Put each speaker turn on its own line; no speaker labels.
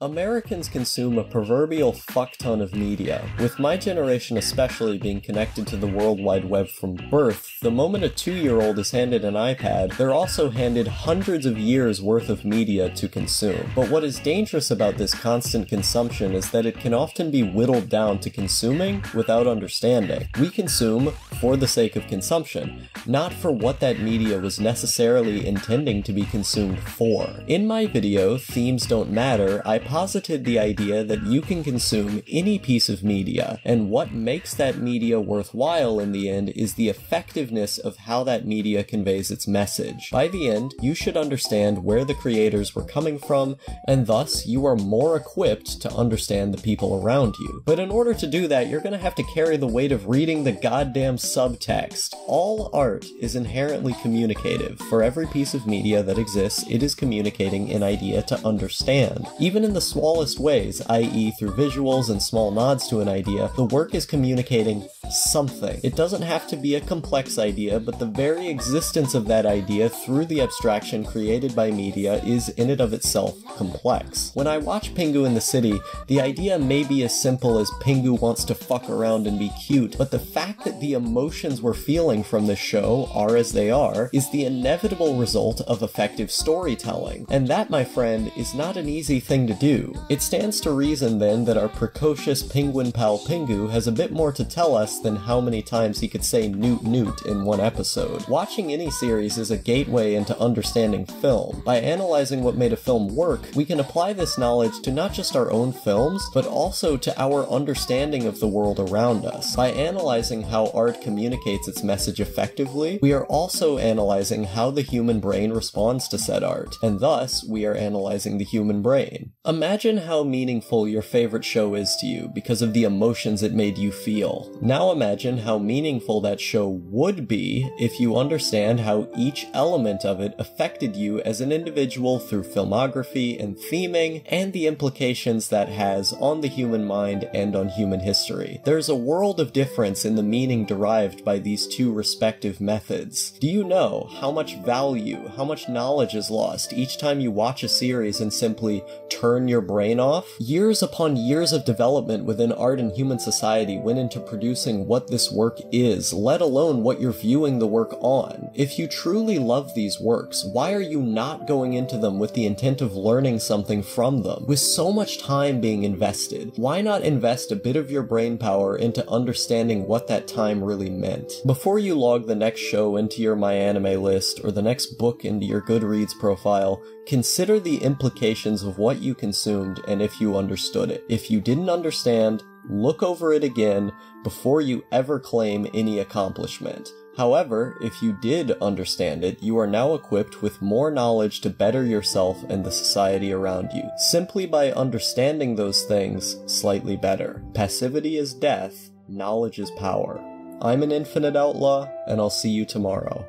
Americans consume a proverbial fuck-ton of media. With my generation especially being connected to the World Wide Web from birth, the moment a 2-year-old is handed an iPad, they're also handed hundreds of years worth of media to consume. But what is dangerous about this constant consumption is that it can often be whittled down to consuming without understanding. We consume for the sake of consumption, not for what that media was necessarily intending to be consumed for. In my video, Themes Don't Matter, I posited the idea that you can consume any piece of media, and what makes that media worthwhile in the end is the effectiveness of how that media conveys its message. By the end, you should understand where the creators were coming from, and thus you are more equipped to understand the people around you. But in order to do that, you're gonna have to carry the weight of reading the goddamn subtext. All art is inherently communicative. For every piece of media that exists, it is communicating an idea to understand. Even in the smallest ways, i.e. through visuals and small nods to an idea, the work is communicating something. It doesn't have to be a complex idea, but the very existence of that idea through the abstraction created by media is in and of itself complex. When I watch Pingu in the City, the idea may be as simple as Pingu wants to fuck around and be cute, but the fact that the emotions we're feeling from this show are as they are is the inevitable result of effective storytelling. And that, my friend, is not an easy thing to do. It stands to reason then that our precocious penguin pal Pingu has a bit more to tell us than how many times he could say newt newt in one episode. Watching any series is a gateway into understanding film. By analyzing what made a film work, we can apply this knowledge to not just our own films, but also to our understanding of the world around us. By analyzing how art communicates its message effectively, we are also analyzing how the human brain responds to said art, and thus we are analyzing the human brain. Imagine how meaningful your favorite show is to you because of the emotions it made you feel. Now imagine how meaningful that show would be if you understand how each element of it affected you as an individual through filmography and theming, and the implications that has on the human mind and on human history. There's a world of difference in the meaning derived by these two respective methods. Do you know how much value, how much knowledge is lost each time you watch a series and simply turn your brain off? Years upon years of development within art and human society went into producing what this work is, let alone what you're viewing the work on. If you truly love these works, why are you not going into them with the intent of learning something from them? With so much time being invested, why not invest a bit of your brain power into understanding what that time really meant? Before you log the next show into your MyAnime list or the next book into your Goodreads profile, consider the implications of what you consumed and if you understood it. If you didn't understand, look over it again before you ever claim any accomplishment. However, if you did understand it, you are now equipped with more knowledge to better yourself and the society around you, simply by understanding those things slightly better. Passivity is death, knowledge is power. I'm an infinite outlaw, and I'll see you tomorrow.